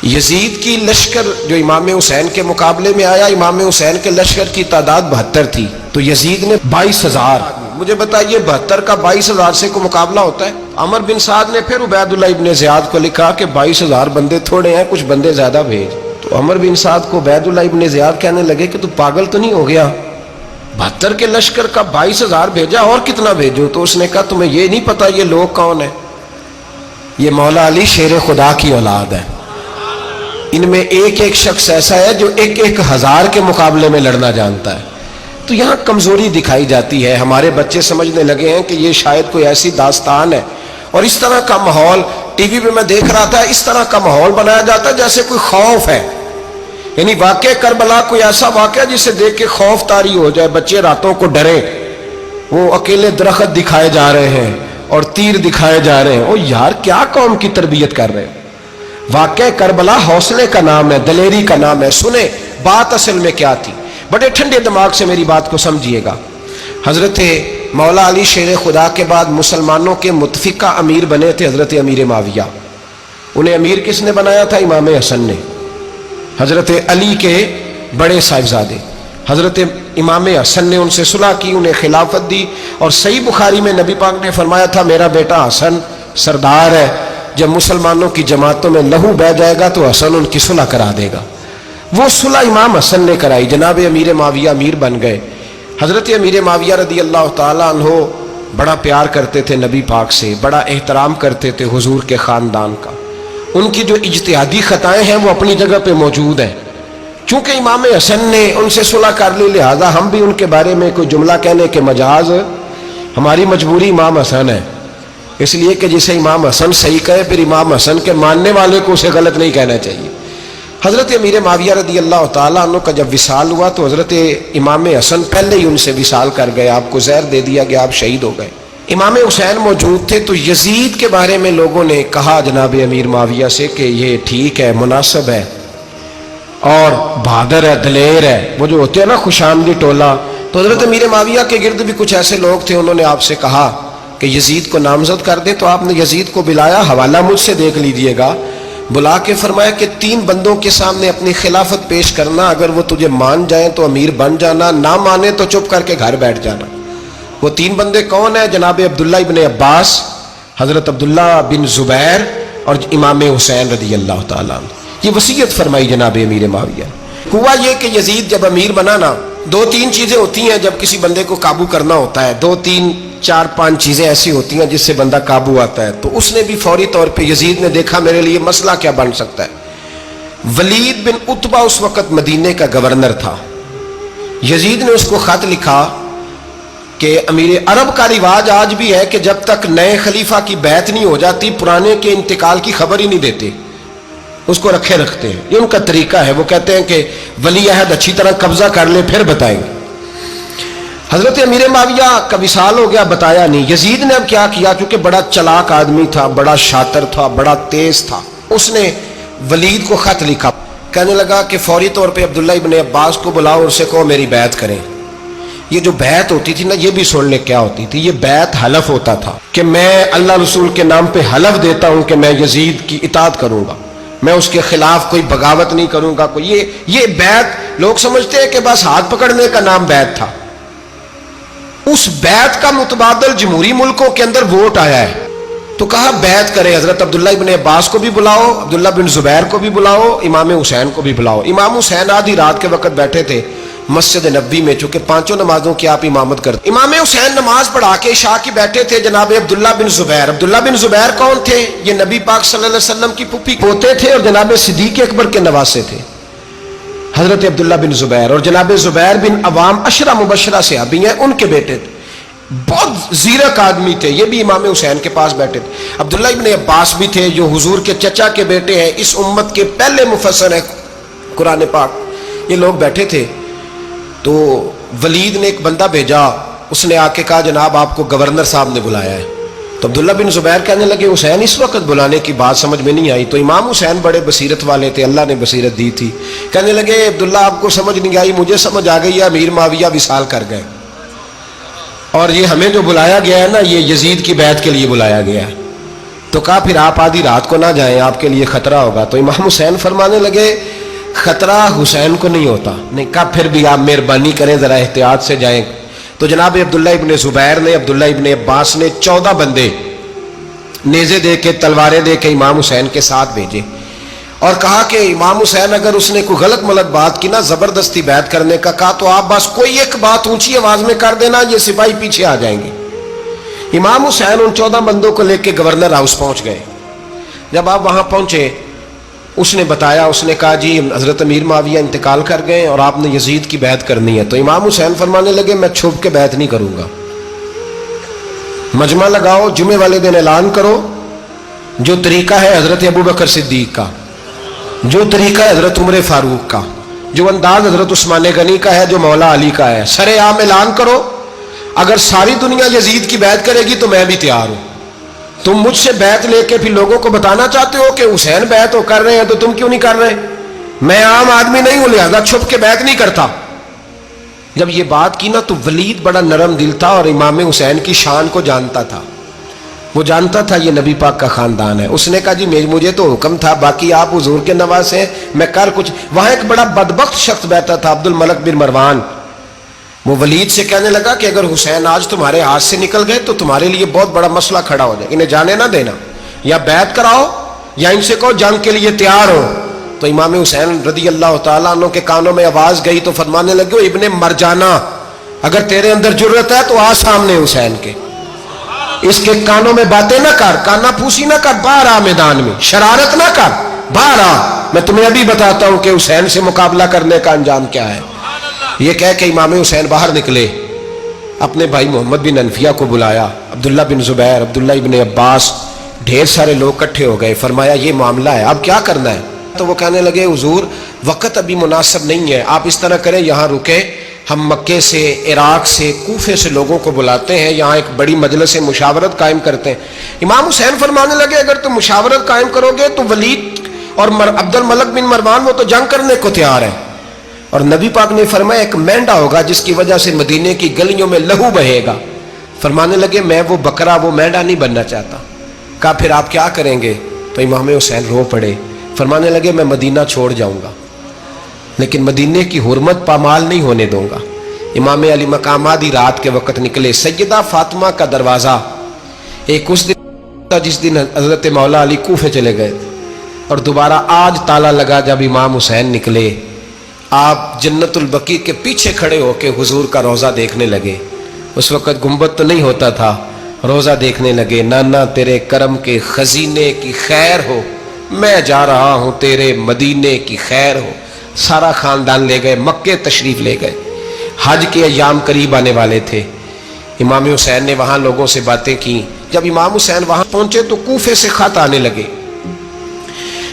یزید کی لشکر جو امام حسین کے مقابلے میں آیا، امام حسین کے لشکر کی تعداد 72 تھی، تو یزید نے 22,000. مجھے بتائیے 72 کا 22,000 سے کوئی مقابلہ ہوتا ہے؟ عمر بن سعد نے پھر عبید اللہ ابن زیاد کو لکھا کہ 22,000 بندے تھوڑے ہیں، کچھ بندے زیادہ بھیج. تو عمر بن سعد کو عبید اللہ ابن زیاد کہنے لگے کہ تو پاگل تو نہیں ہو گیا، 72 کے لشکر کا 22,000 بھیجا، اور کتنا بھیجو؟ تو اس نے کہا تمہیں یہ نہیں پتا یہ لوگ کون ہیں؟ یہ مولا علی شیر خدا کی اولاد ہے. ان میں ایک ایک شخص ایسا ہے جو 1,000 کے مقابلے میں لڑنا جانتا ہے. تو یہاں کمزوری دکھائی جاتی ہے. ہمارے بچے سمجھنے لگے ہیں کہ یہ شاید کوئی ایسی داستان ہے، اور اس طرح کا ماحول ٹی وی پہ میں دیکھ رہا تھا، اس طرح کا ماحول بنایا جاتا ہے جیسے کوئی خوف ہے. یعنی واقع کربلا کوئی ایسا واقعہ جسے دیکھ کے خوف طاری ہو جائے، بچے راتوں کو ڈرے. وہ اکیلے درخت دکھائے جا رہے ہیں اور تیر دکھائے جا رہے ہیں. او یار کیا قوم کی تربیت کر رہے ہیں؟ واقع کربلا حوصلے کا نام ہے، دلیری کا نام ہے. سنیں بات اصل میں کیا تھی، بڑے ٹھنڈے دماغ سے میری بات کو سمجھیے گا. حضرت مولا علی شیر خدا کے بعد مسلمانوں کے متفقہ امیر بنے تھے حضرت امیر معاویہ. انہیں امیر کس نے بنایا تھا؟ امام حسن نے، حضرت علی کے بڑے صاحبزادے. حضرت امام حسن نے ان سے صلح کی، انہیں خلافت دی. اور صحیح بخاری میں نبی پاک نے فرمایا تھا میرا بیٹا حسن سردار ہے، جب مسلمانوں کی جماعتوں میں لہو بہ جائے گا تو حسن ان کی صلح کرا دے گا. وہ صلح امام حسن نے کرائی. جناب امیر معاویہ امیر بن گئے. حضرت امیر معاویہ رضی اللہ تعالیٰ عنہ بڑا پیار کرتے تھے نبی پاک سے، بڑا احترام کرتے تھے حضور کے خاندان کا. ان کی جو اجتہادی خطائیں ہیں وہ اپنی جگہ پہ موجود ہیں. چونکہ امام حسن نے ان سے صلح کر لی، لہذا ہم بھی ان کے بارے میں کوئی جملہ کہنے کے مجاز، ہماری مجبوری امام حسن ہے. اس لیے کہ جسے امام حسن صحیح کہے پھر امام حسن کے ماننے والے کو اسے غلط نہیں کہنا چاہیے. حضرت امیر معاویہ رضی اللہ تعالیٰ عنہ کا جب وصال ہوا تو حضرت امام حسن پہلے ہی ان سے وصال کر گئے، آپ کو زہر دے دیا گیا، آپ شہید ہو گئے. امام حسین موجود تھے. تو یزید کے بارے میں لوگوں نے کہا جناب امیر معاویہ سے کہ یہ ٹھیک ہے، مناسب ہے اور بہادر ہے، دلیر ہے، وہ جو ہوتے ہیں نا خوش آمدی ٹولہ. تو حضرت امیر معاویہ کے گرد بھی کچھ ایسے لوگ تھے، انہوں نے آپ سے کہا کہ یزید کو نامزد کر دے. تو آپ نے یزید کو بلایا، حوالہ مجھ سے دیکھ لیجئے گا. بلا کے فرمایا کہ 3 بندوں کے سامنے اپنی خلافت پیش کرنا، اگر وہ تجھے مان جائیں تو امیر بن جانا، نہ مانے تو چپ کر کے گھر بیٹھ جانا. وہ 3 بندے کون ہیں؟ جناب عبداللہ ابن عباس، حضرت عبداللہ بن زبیر اور امام حسین رضی اللہ تعالیٰ عنہ. یہ وصیت فرمائی جناب امیر معاویہ. ہوا یہ کہ یزید جب امیر بنا نا، 2-3 چیزیں ہوتی ہیں جب کسی بندے کو قابو کرنا ہوتا ہے، 2-3-4-5 چیزیں ایسی ہوتی ہیں جس سے بندہ قابو آتا ہے. تو اس نے بھی فوری طور پہ، یزید نے دیکھا میرے لیے مسئلہ کیا بن سکتا ہے. ولید بن عتبہ اس وقت مدینے کا گورنر تھا. یزید نے اس کو خط لکھا کہ امیر عرب کا رواج آج بھی ہے کہ جب تک نئے خلیفہ کی بیعت نہیں ہو جاتی پرانے کے انتقال کی خبر ہی نہیں دیتے، اس کو رکھے رکھتے ہیں. یہ ان کا طریقہ ہے. وہ کہتے ہیں کہ ولی عہد اچھی طرح قبضہ کر لے پھر بتائیں گے. حضرت امیر معاویہ کا وصال ہو گیا، بتایا نہیں. یزید نے اب کیا کیا، کیونکہ بڑا چلاک آدمی تھا، بڑا شاطر تھا، بڑا تیز تھا، اس نے ولید کو خط لکھا. کہنے لگا کہ فوری طور پہ عبداللہ ابن عباس کو بلاؤ اور اسے کہو میری بیعت کریں. یہ جو بیعت ہوتی تھی نا، یہ بھی سن لے کیا ہوتی تھی. یہ بیعت حلف ہوتا تھا کہ میں اللہ رسول کے نام پہ حلف دیتا ہوں کہ میں یزید کی اطاعت کروں گا، میں اس کے خلاف کوئی بغاوت نہیں کروں گا. کوئی یہ بیعت لوگ سمجھتے ہیں کہ بس ہاتھ پکڑنے کا نام بیعت تھا. اس بیعت کا متبادل جمہوری ملکوں کے اندر ووٹ آیا ہے. تو کہا بیعت کرے. حضرت عبداللہ ابن عباس کو بھی بلاؤ، عبداللہ بن زبیر کو بھی بلاؤ، امام حسین کو بھی بلاؤ. امام حسین آدھی رات کے وقت بیٹھے تھے مسجد نبوی میں، چونکہ 5 نمازوں کی آپ امامت کرتے. امام حسین نماز پڑھا کے عشاء کی بیٹھے تھے. جناب عبداللہ بن زبیر، عبداللہ بن زبیر کون تھے؟ یہ نبی پاک صلی اللہ علیہ وسلم کی پھوپھی پوتے تھے اور جناب صدیق اکبر کے نواسے تھے حضرت عبداللہ بن زبیر. اور جناب زبیر بن عوام عشرہ مبشرہ صحابی ہیں، ان کے بیٹے تھے. بہت زیرک آدمی تھے. یہ بھی امام حسین کے پاس بیٹھے تھے. عبداللہ ابن عباس بھی تھے جو حضور کے چچا کے بیٹے ہیں، اس امت کے پہلے مفسر ہیں قرآن پاک. یہ لوگ بیٹھے تھے. تو ولید نے ایک بندہ بھیجا، اس نے آ کے کہا جناب آپ کو گورنر صاحب نے بلایا ہے. تو عبداللہ بن زبیر کہنے لگے حسین اس وقت بلانے کی بات سمجھ میں نہیں آئی. تو امام حسین بڑے بصیرت والے تھے، اللہ نے بصیرت دی تھی. کہنے لگے عبداللہ آپ کو سمجھ نہیں آئی، مجھے سمجھ آ گئی ہے، امیر معاویہ وصال کر گئے اور یہ ہمیں جو بلایا گیا ہے نا، یہ یزید کی بیعت کے لیے بلایا گیا ہے. تو کہا پھر آپ آدھی رات کو نہ جائیں، آپ کے لیے خطرہ ہوگا۔ تو امام حسین فرمانے لگے خطرہ حسین کو نہیں ہوتا۔ نہیں، کہا پھر بھی آپ مہربانی کریں ذرا احتیاط سے جائیں۔ تو جناب عبداللہ ابن زبیر نے، عبداللہ ابن عباس نے 14 بندے نیزے دے کے، تلواریں دے کے امام حسین کے ساتھ بھیجے اور کہا کہ امام حسین اگر اس نے کوئی غلط ملت بات کی نا، زبردستی بیعت کرنے کا کہا، تو آپ بس کوئی ایک بات اونچی آواز میں کر دینا، یہ سپاہی پیچھے آ جائیں گے۔ امام حسین ان 14 بندوں کو لے کے گورنر ہاؤس پہنچ گئے۔ جب آپ وہاں پہنچے، اس نے بتایا، اس نے کہا جی حضرت امیر معاویہ انتقال کر گئے اور آپ نے یزید کی بیعت کرنی ہے۔ تو امام حسین فرمانے لگے میں چھپ کے بیعت نہیں کروں گا، مجمع لگاؤ، جمعے والے دن اعلان کرو، جو طریقہ ہے حضرت ابوبکر صدیق کا، جو طریقہ ہے حضرت عمر فاروق کا، جو انداز حضرت عثمان غنی کا ہے، جو مولا علی کا ہے، سر عام اعلان کرو، اگر ساری دنیا یزید کی بیعت کرے گی تو میں بھی تیار ہوں۔ تم مجھ سے بیعت لے کے پھر لوگوں کو بتانا چاہتے ہو کہ حسین بیعت کر رہے ہیں تو تم کیوں نہیں کر رہے؟ میں عام آدمی نہیں ہوں، لہذا چھپ کے بیعت نہیں کرتا۔ جب یہ بات کی نا تو ولید بڑا نرم دل تھا اور امام حسین کی شان کو جانتا تھا، وہ جانتا تھا یہ نبی پاک کا خاندان ہے۔ اس نے کہا جی مجھے تو حکم تھا، باقی آپ حضور کے نواز ہیں، میں کر کچھ۔ وہاں ایک بڑا بدبخت شخص بیٹھا تھا، عبد الملک بن مروان، وہ ولید سے کہنے لگا کہ اگر حسین آج تمہارے ہاتھ سے نکل گئے تو تمہارے لیے بہت بڑا مسئلہ کھڑا ہو جائے، انہیں جانے نہ دینا، یا بیعت کراؤ یا ان سے کہو جنگ کے لیے تیار ہو۔ تو امام حسین رضی اللہ تعالیٰ عنہ کے کانوں میں آواز گئی تو فرمانے لگے ابن مرجانہ، اگر تیرے اندر جرت ہے تو آ سامنے حسین کے، اس کے کانوں میں باتیں نہ کر، کانا پھوسی نہ کر، باہر آ میدان میں، شرارت نہ کر، باہر آ، میں تمہیں ابھی بتاتا ہوں کہ حسین سے مقابلہ کرنے کا انجام کیا ہے۔ یہ کہہ کہ امام حسین باہر نکلے، اپنے بھائی محمد بن انفیہ کو بلایا، عبداللہ بن زبیر، عبداللہ ابن عباس، ڈھیر سارے لوگ اکٹھے ہو گئے۔ فرمایا یہ معاملہ ہے، اب کیا کرنا ہے؟ تو وہ کہنے لگے حضور وقت ابھی مناسب نہیں ہے، آپ اس طرح کریں یہاں رکے، ہم مکے سے، عراق سے، کوفے سے لوگوں کو بلاتے ہیں، یہاں ایک بڑی مجلس مشاورت قائم کرتے ہیں۔ امام حسین فرمانے لگے اگر تم مشاورت قائم کرو گے تو ولید اور عبد الملک بن مروان وہ تو جنگ کرنے کو تیار ہے، اور نبی پاک نے فرمایا ایک مینڈا ہوگا جس کی وجہ سے مدینے کی گلیوں میں لہو بہے گا۔ فرمانے لگے میں وہ بکرا، وہ مینڈا نہیں بننا چاہتا۔ کہا پھر آپ کیا کریں گے؟ تو امام حسین رو پڑے، فرمانے لگے میں مدینہ چھوڑ جاؤں گا لیکن مدینے کی حرمت پامال نہیں ہونے دوں گا۔ امام علی مقام آدھی رات کے وقت نکلے، سیدہ فاطمہ کا دروازہ ایک اس دن تھا جس دن حضرت مولا علی کوفے چلے گئے، اور دوبارہ آج تالا لگا جب امام حسین نکلے۔ آپ جنت البقیع کے پیچھے کھڑے ہو کے حضور کا روضہ دیکھنے لگے، اس وقت گنبد تو نہیں ہوتا تھا، روضہ دیکھنے لگے۔ نانا تیرے کرم کے خزینے کی خیر ہو، میں جا رہا ہوں تیرے مدینے کی خیر ہو۔ سارا خاندان لے گئے، مکے تشریف لے گئے، حج کے ایام قریب آنے والے تھے۔ امام حسین نے وہاں لوگوں سے باتیں کی۔ جب امام حسین وہاں پہنچے تو کوفے سے خط آنے لگے۔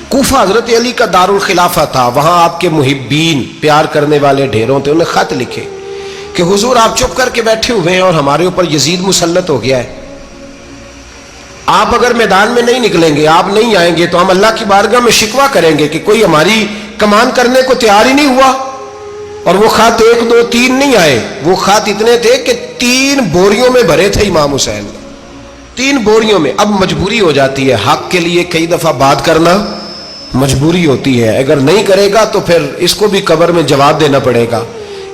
کوفہ حضرت علی کا دارالخلافہ تھا، وہاں آپ کے محبین، پیار کرنے والے ڈھیروں تھے، انہیں خط لکھے کہ حضور آپ چپ کر کے بیٹھے ہوئے ہیں اور ہمارے اوپر یزید مسلط ہو گیا ہے، آپ اگر میدان میں نہیں نکلیں گے، آپ نہیں آئیں گے تو ہم اللہ کی بارگاہ میں شکوہ کریں گے کہ کوئی ہماری کمان کرنے کو تیار ہی نہیں ہوا۔ اور وہ خط 1 2 3 نہیں آئے، وہ خط اتنے تھے کہ 3 بوریوں میں بھرے تھے امام حسین، 3 بوریوں میں۔ اب مجبوری ہو جاتی ہے، حق کے لیے کئی دفعہ بات کرنا مجبوری ہوتی ہے، اگر نہیں کرے گا تو پھر اس کو بھی قبر میں جواب دینا پڑے گا۔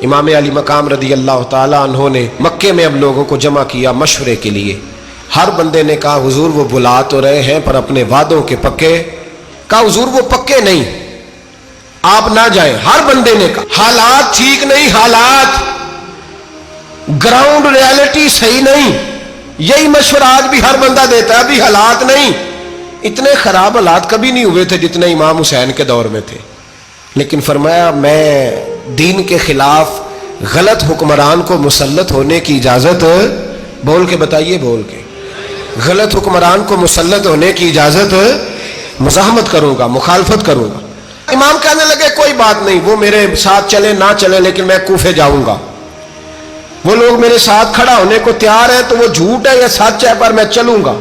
امام علی مقام رضی اللہ تعالیٰ عنہ نے مکے میں اب لوگوں کو جمع کیا مشورے کے لیے۔ ہر بندے نے کہا حضور وہ بلا تو رہے ہیں پر اپنے وعدوں کے پکے۔ کہا حضور وہ پکے نہیں، آپ نہ جائیں۔ ہر بندے نے کہا حالات ٹھیک نہیں، حالات گراؤنڈ ریالٹی صحیح نہیں، یہی مشورہ آج بھی ہر بندہ دیتا ہے، ابھی حالات نہیں۔ اتنے خراب حالات کبھی نہیں ہوئے تھے جتنے امام حسین کے دور میں تھے، لیکن فرمایا میں دین کے خلاف غلط حکمران کو مسلط ہونے کی اجازت، بول کے بتائیے، بول کے، غلط حکمران کو مسلط ہونے کی اجازت، مزاحمت کروں گا، مخالفت کروں گا۔ امام کہنے لگے کوئی بات نہیں، وہ میرے ساتھ چلے نہ چلے لیکن میں کوفے جاؤں گا، وہ لوگ میرے ساتھ کھڑا ہونے کو تیار ہے تو وہ جھوٹ ہے یا سچ ہے پر میں چلوں گا۔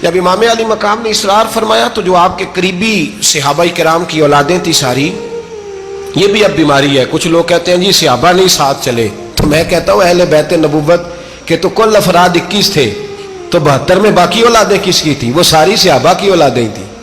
جب امام علی مقام نے اصرار فرمایا تو جو آپ کے قریبی صحابہ کرام کی اولادیں تھی ساری، یہ بھی اب بیماری ہے، کچھ لوگ کہتے ہیں جی صحابہ نہیں ساتھ چلے، تو میں کہتا ہوں اہل بیت نبوت کے تو کل افراد 21 تھے، تو 72 میں باقی اولادیں کس کی تھی؟ وہ ساری صحابہ کی اولادیں تھیں.